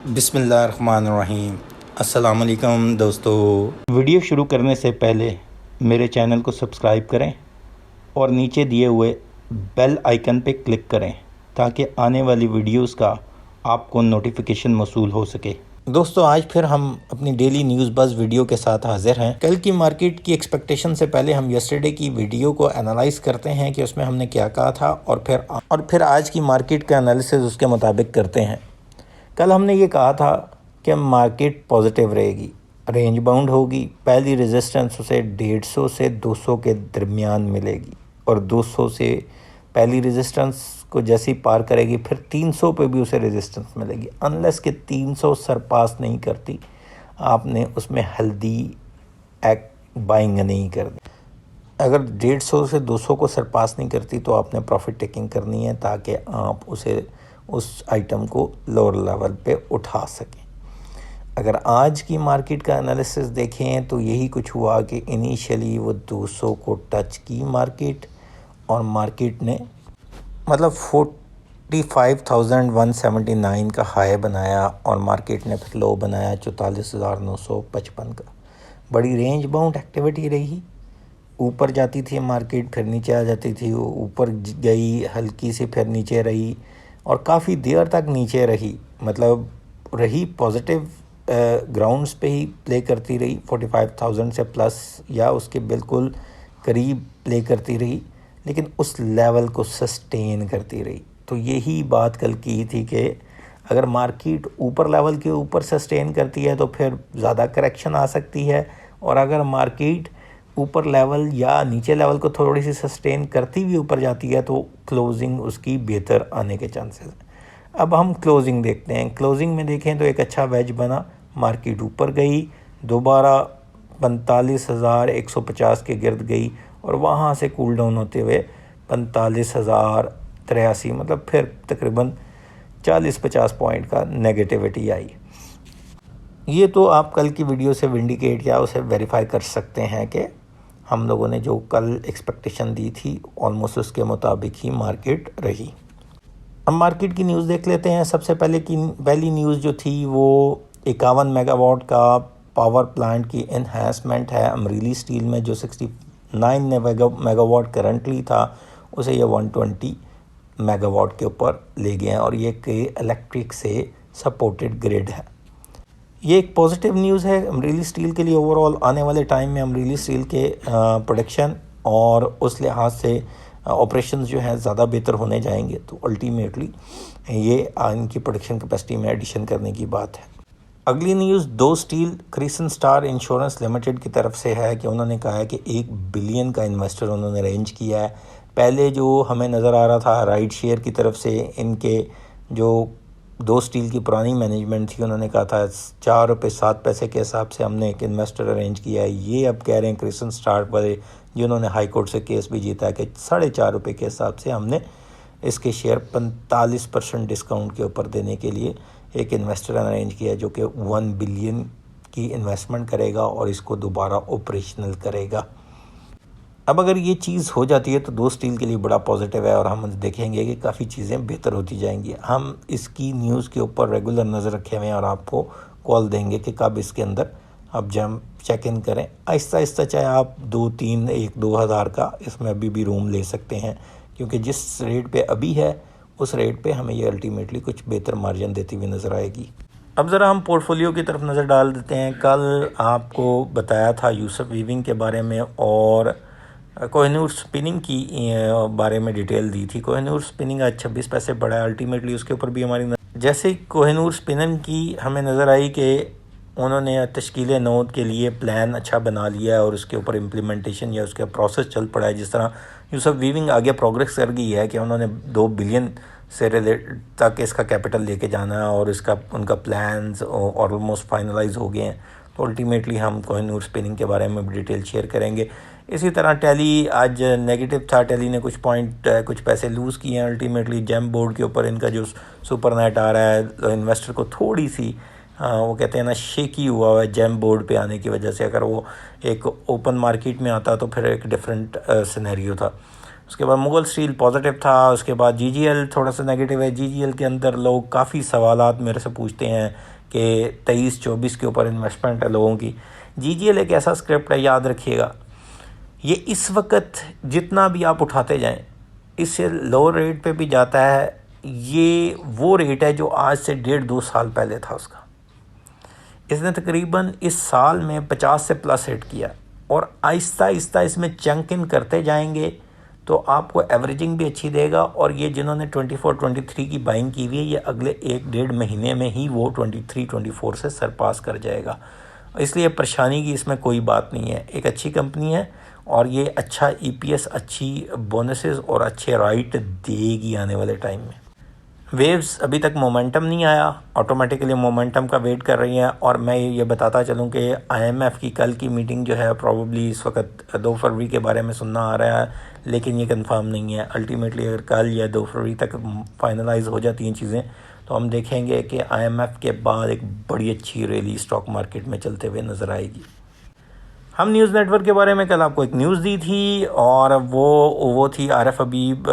बिस्मिल्लाहिर्रहमानिर्रहीम। अस्सलाम वालेकुम दोस्तों। वीडियो शुरू करने से पहले मेरे चैनल को सब्सक्राइब करें और नीचे दिए हुए बेल आइकन पे क्लिक करें ताकि आने वाली वीडियोस का आपको नोटिफिकेशन मौसूल हो सके। दोस्तों, आज फिर हम अपनी डेली न्यूज़ बज़ वीडियो के साथ हाजिर हैं। कल की मार्केट की एक्सपेक्टेशन से पहले हम यस्टरडे की वीडियो को एनालाइज करते हैं कि उसमें हमने क्या कहा था और फिर आज की मार्केट का एनालिसिस उसके मुताबिक करते हैं। कल हमने ये कहा था कि मार्केट पॉजिटिव रहेगी, रेंज बाउंड होगी। पहली रेजिस्टेंस उसे 150 से 200 के दरमियान मिलेगी और 200 से पहली रेजिस्टेंस को जैसे ही पार करेगी फिर 300 पे भी उसे रेजिस्टेंस मिलेगी। अनलेस कि 300 सरपास नहीं करती, आपने उसमें हल्दी बाइंग नहीं करनी। अगर 150 से 200 को सरपास नहीं करती तो आपने प्रॉफिट टेकिंग करनी है ताकि आप उस आइटम को लोअर लेवल पे उठा सकें। अगर आज की मार्केट का एनालिसिस देखें तो यही कुछ हुआ कि इनिशियली वो 200 को टच की मार्केट और मार्केट ने मतलब 45,179 का हाई बनाया और मार्केट ने फिर लो बनाया 44,955 का। बड़ी रेंज बाउंड एक्टिविटी रही। ऊपर जाती थी मार्केट, फिर नीचे आ जाती थी, ऊपर गई हल्की सी, फिर नीचे रही और काफ़ी देर तक नीचे रही। मतलब रही पॉजिटिव ग्राउंड्स पे ही प्ले करती रही, 45,000 से प्लस या उसके बिल्कुल करीब प्ले करती रही, लेकिन उस लेवल को सस्टेन करती रही। तो यही बात कल की थी कि अगर मार्केट ऊपर लेवल के ऊपर सस्टेन करती है तो फिर ज़्यादा करेक्शन आ सकती है, और अगर मार्केट ऊपर लेवल या नीचे लेवल को थोड़ी सी सस्टेन करती हुई ऊपर जाती है तो क्लोजिंग उसकी बेहतर आने के चांसेस हैं। अब हम क्लोजिंग देखते हैं। क्लोजिंग में देखें तो एक अच्छा वेज बना, मार्केट ऊपर गई, दोबारा 45,150 के गिर्द गई और वहाँ से कूल डाउन होते हुए 45,083, मतलब फिर तकरीबन 40-50 पॉइंट का नेगेटिविटी आई। ये तो आप कल की वीडियो से विंडिकेट या उसे वेरीफाई कर सकते हैं कि हम लोगों ने जो कल एक्सपेक्टेशन दी थी ऑलमोस्ट उसके मुताबिक ही मार्केट रही। अब मार्केट की न्यूज़ देख लेते हैं। सबसे पहली न्यूज़ जो थी वो 51 मेगावाट का पावर प्लांट की एनहांसमेंट है अमरीली स्टील में, जो 69 मेगावाट करंटली था उसे ये 120 मेगावाट के ऊपर ले गए हैं और ये कि इलेक्ट्रिक से सपोर्टेड ग्रिड है। ये एक पॉजिटिव न्यूज़ है अमरीली स्टील के लिए। ओवरऑल आने वाले टाइम में अमरीली स्टील के प्रोडक्शन और उस लिहाज से ऑपरेशंस जो हैं ज़्यादा बेहतर होने जाएंगे, तो अल्टीमेटली ये इनकी प्रोडक्शन कैपेसिटी में एडिशन करने की बात है। अगली न्यूज़ दो steel Krishna star insurance limited की तरफ से है कि उन्होंने कहा है कि 1 बिलियन का इन्वेस्टर उन्होंने अरेंज किया है। पहले जो हमें नज़र आ रहा था राइड शेयर की तरफ से, इनके जो दो स्टील की पुरानी मैनेजमेंट थी उन्होंने कहा था 4 रुपये 7 पैसे के हिसाब से हमने एक इन्वेस्टर अरेंज किया है। ये अब कह रहे हैं क्रिसन स्टार वाले, जिन्होंने हाई कोर्ट से केस भी जीता है, कि 4.5 रुपये के हिसाब से हमने इसके शेयर 45% डिस्काउंट के ऊपर देने के लिए एक इन्वेस्टर अरेंज किया जो कि 1 बिलियन की इन्वेस्टमेंट करेगा और इसको दोबारा ऑपरेशनल करेगा। अब अगर ये चीज़ हो जाती है तो दो स्टील के लिए बड़ा पॉजिटिव है और हम देखेंगे कि काफ़ी चीज़ें बेहतर होती जाएंगी। हम इसकी न्यूज़ के ऊपर रेगुलर नज़र रखे हुए हैं और आपको कॉल देंगे कि कब इसके अंदर आप जम चेक इन करें। आहिस्ता आहिस्ता चाहे आप 2-3 1-2 हज़ार का इसमें अभी भी रूम ले सकते हैं, क्योंकि जिस रेट पे अभी है उस रेट पे हमें ये अल्टीमेटली कुछ बेहतर मार्जिन देती हुई नज़र आएगी। अब ज़रा हम पोर्टफोलियो की तरफ नज़र डाल देते हैं। कल आपको बताया था यूसुफ वीविंग के बारे में और कोहिनूर स्पिनिंग की बारे में डिटेल दी थी। कोहिनूर स्पिनिंग आज 26 पैसे बढ़ा है। अल्टीमेटली उसके ऊपर भी हमारी जैसे कोहिनूर स्पिनिंग की हमें नज़र आई कि उन्होंने तश्कील नोद के लिए प्लान अच्छा बना लिया है और उसके ऊपर इम्प्लीमेंटेशन या उसका प्रोसेस चल पड़ा है। जिस तरह यूसुफ वीविंग आगे प्रोग्रेस कर गई है कि उन्होंने 2 बिलियन से तक इसका कैपिटल लेके जाना है और इसका उनका प्लान्स ऑलमोस्ट फाइनलाइज हो गए हैं, तो अल्टीमेटली हम कोहिनूर स्पिनिंग के बारे में भी डिटेल शेयर करेंगे। इसी तरह टेली आज नेगेटिव था, टेली ने कुछ पैसे लूज़ किए हैं। अल्टीमेटली जेम बोर्ड के ऊपर इनका जो सुपर नेट आ रहा है इन्वेस्टर को थोड़ी सी वो कहते हैं ना शेकी हुआ है जेम बोर्ड पे आने की वजह से। अगर वो एक ओपन मार्केट में आता तो फिर एक डिफरेंट सिनेरियो था। उसके बाद मुगल स्टील पॉजिटिव था। उसके बाद जीजीएल थोड़ा सा नेगेटिव है। जीजीएल के अंदर लोग काफ़ी सवालात मेरे से पूछते हैं कि 23-24 के ऊपर इन्वेस्टमेंट है लोगों की। जीजीएल एक ऐसा स्क्रिप्ट है, याद रखिएगा, ये इस वक्त जितना भी आप उठाते जाएं इससे लो रेट पे भी जाता है। ये वो रेट है जो आज से 1.5-2 साल पहले था उसका। इसने तकरीबन इस साल में 50 से प्लस हिट किया और आहिस्ता आहिस्ता इसमें चंक इन करते जाएंगे तो आपको एवरेजिंग भी अच्छी देगा। और ये जिन्होंने 24-23 की बाइंग की हुई है, ये अगले 1-1.5 महीने में ही वो 23-24 से सरपास कर जाएगा। इसलिए परेशानी की इसमें कोई बात नहीं है। एक अच्छी कंपनी है और ये अच्छा ईपीएस, अच्छी बोनसेस और अच्छे राइट देगी आने वाले टाइम में। वेव्स अभी तक मोमेंटम नहीं आया, ऑटोमेटिकली मोमेंटम का वेट कर रही हैं। और मैं ये बताता चलूँ कि आईएमएफ की कल की मीटिंग जो है प्रॉबली इस वक्त 2 फरवरी के बारे में सुनना आ रहा है, लेकिन ये कंफर्म नहीं है। अल्टीमेटली अगर कल या 2 फरवरी तक फाइनलाइज हो जाती हैं चीज़ें तो हम देखेंगे कि आईएमएफ के बाद एक बड़ी अच्छी रैली स्टॉक मार्केट में चलते हुए नज़र आएगी। हम न्यूज़ नेटवर्क के बारे में कल आपको एक न्यूज़ दी थी और वो थी आरिफ हबीब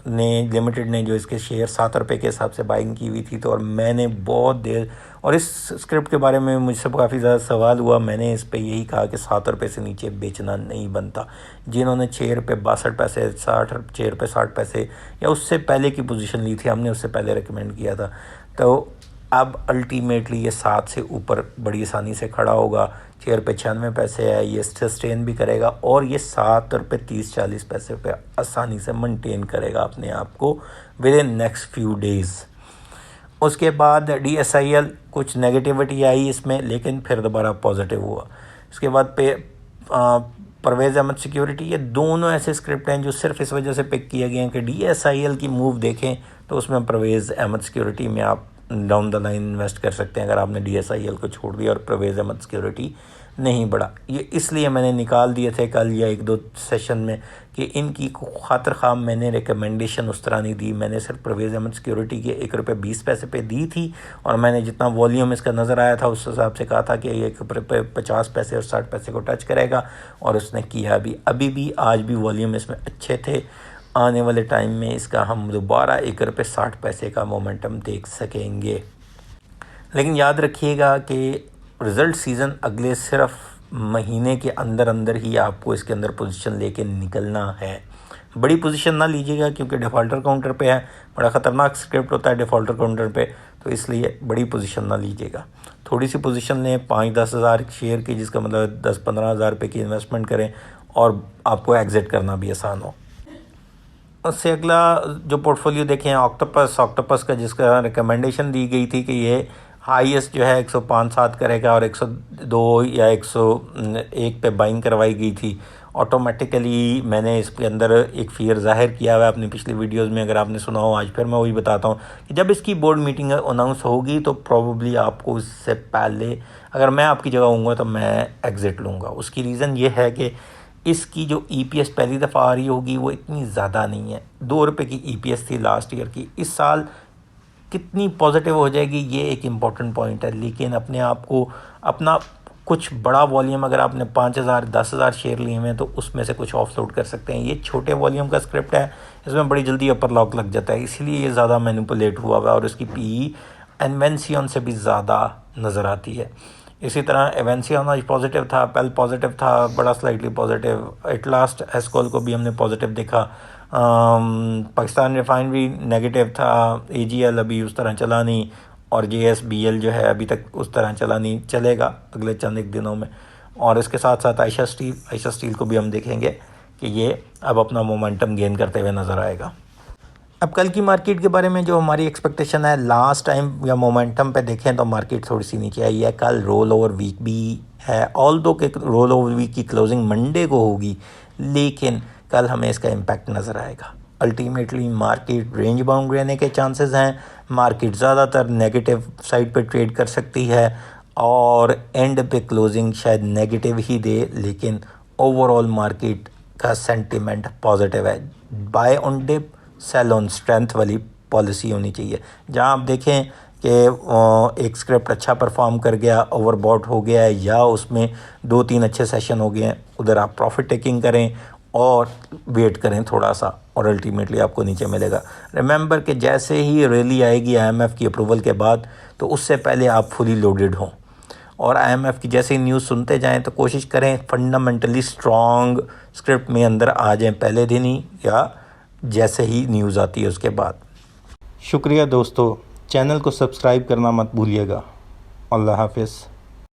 ने लिमिटेड ने जो इसके शेयर 7 रुपये के हिसाब से बाइंग की हुई थी। तो और मैंने बहुत देर, और इस स्क्रिप्ट के बारे में मुझसे काफ़ी ज़्यादा सवाल हुआ, मैंने इस पे यही कहा कि 7 रुपये से नीचे बेचना नहीं बनता। जिन्होंने 6 रुपये 62 पैसे 6 रुपये 60 पैसे या उससे पहले की पोजीशन ली थी, हमने उससे पहले रिकमेंड किया था। तो अब अल्टीमेटली ये 7 से ऊपर बड़ी आसानी से खड़ा होगा। 6 रुपये 96 पैसे है, ये सस्टेन भी करेगा और ये 7 रुपये 30-40 पैसे पे आसानी से मेंटेन करेगा अपने आप को with in next few days. उसके बाद DSIL कुछ नेगेटिविटी आई इसमें, लेकिन फिर दोबारा पॉजिटिव हुआ। इसके बाद परवेज़ अहमद सिक्योरिटी, ये दोनों ऐसे स्क्रिप्ट हैं जो सिर्फ इस वजह से पिक किए गए हैं कि DSIL की मूव देखें तो उसमें परवेज़ अहमद सिक्योरिटी में आप डाउन द लाइन इन्वेस्ट कर सकते हैं अगर आपने DSIL को छोड़ दिया और परवेज़ अहमद सिक्योरिटी नहीं बढ़ा। ये इसलिए मैंने निकाल दिए थे कल या 1-2 सेशन में कि इनकी खातिर ख़ाम मैंने रिकमेंडेशन उस तरह नहीं दी। मैंने सिर्फ परवेज़ अहमद सिक्योरिटी के 1 रुपये 20 पैसे पे दी थी और मैंने जितना वॉल्यूम इसका नज़र आया था उस हिसाब से कहा था कि 1 रुपये 50 पैसे और 60 पैसे को टच करेगा और उसने किया भी। अभी भी आज भी वॉल्यूम इसमें अच्छे थे। आने वाले टाइम में इसका हम दोबारा 1 रुपये 60 पैसे का मोमेंटम देख सकेंगे। लेकिन याद रखिएगा कि रिज़ल्ट सीज़न अगले सिर्फ महीने के अंदर अंदर ही आपको इसके अंदर पोजीशन लेके निकलना है। बड़ी पोजीशन ना लीजिएगा क्योंकि डिफ़ॉल्टर काउंटर पे है, बड़ा ख़तरनाक स्क्रिप्ट होता है डिफ़ॉल्टर काउंटर पे, तो इसलिए बड़ी पोजीशन ना लीजिएगा। थोड़ी सी पोजीशन लें 5-10 हज़ार शेयर की, जिसका मतलब 10-15 हज़ार रुपये की इन्वेस्टमेंट करें और आपको एग्ज़िट करना भी आसान हो। उससे अगला जो पोर्टफोलियो देखें ऑक्टोपस का, जिसका रिकमेंडेशन दी गई थी कि ये हाईएस्ट जो है 105-7 करेगा और 102 या 101 पे बाइंग करवाई गई थी। ऑटोमेटिकली मैंने इसके अंदर एक फ़ियर ज़ाहिर किया हुआ है अपनी पिछली वीडियोस में, अगर आपने सुना हो। आज फिर मैं वही बताता हूँ कि जब इसकी बोर्ड मीटिंग अनाउंस होगी तो प्रॉबली आपको इससे पहले, अगर मैं आपकी जगह होऊंगा तो मैं एग्ज़िट लूँगा। उसकी रीज़न ये है कि इसकी जो EPS पहली दफ़ा आ रही होगी वो इतनी ज़्यादा नहीं है। 2 रुपये की EPS थी लास्ट ईयर की। इस साल कितनी पॉजिटिव हो जाएगी ये एक इम्पॉर्टेंट पॉइंट है। लेकिन अपने आप को अपना कुछ बड़ा वॉल्यूम, अगर आपने 5,000 10,000 शेयर लिए हुए हैं तो उसमें से कुछ ऑफलोड कर सकते हैं। ये छोटे वॉल्यूम का स्क्रिप्ट है, इसमें बड़ी जल्दी अपर लॉक लग जाता है, इसीलिए ये ज़्यादा मैनिपुलेट हुआ हुआ है और इसकी PE एनवेंसियन से भी ज़्यादा नज़र आती है। इसी तरह एवेंसियन आज पॉजिटिव था, पेल पॉजिटिव था, बड़ा स्लाइटली पॉजिटिव। एट लास्ट एस्कॉल को भी हमने पॉजिटिव देखा। पाकिस्तान रिफाइनरी नेगेटिव था। AGL अभी उस तरह चला नहीं और JSBL जो है अभी तक उस तरह चला नहीं, चलेगा अगले चंद एक दिनों में। और इसके साथ साथ आयशा स्टील को भी हम देखेंगे कि ये अब अपना मोमेंटम गेन करते हुए नज़र आएगा। अब कल की मार्केट के बारे में जो हमारी एक्सपेक्टेशन है, लास्ट टाइम या मोमेंटम पे देखें तो मार्केट थोड़ी सी नीचे आई है। कल रोल ओवर वीक भी है, ऑल्दो के रोल ओवर वीक की क्लोजिंग मंडे को होगी, लेकिन कल हमें इसका इम्पैक्ट नज़र आएगा। अल्टीमेटली मार्केट रेंज बाउंड रहने के चांसेस हैं। मार्केट ज़्यादातर नेगेटिव साइड पे ट्रेड कर सकती है और एंड पे क्लोजिंग शायद नेगेटिव ही दे, लेकिन ओवरऑल मार्केट का सेंटिमेंट पॉजिटिव है। Buy on dip, sell on strength वाली पॉलिसी होनी चाहिए। जहां आप देखें कि एक स्क्रिप्ट अच्छा परफॉर्म कर गया, ओवरबॉट हो गया है या उसमें 2-3 अच्छे सेशन हो गए हैं, उधर आप प्रॉफिट टेकिंग करें और वेट करें थोड़ा सा और अल्टीमेटली आपको नीचे मिलेगा। रिमेंबर कि जैसे ही रैली आएगी IMF की अप्रूवल के बाद, तो उससे पहले आप फुली लोडेड हों, और IMF की जैसे ही न्यूज़ सुनते जाएं तो कोशिश करें फंडामेंटली स्ट्रॉन्ग स्क्रिप्ट में अंदर आ जाएं पहले दिन ही, या जैसे ही न्यूज़ आती है उसके बाद। शुक्रिया दोस्तों, चैनल को सब्सक्राइब करना मत भूलिएगा। अल्लाह हाफिज़।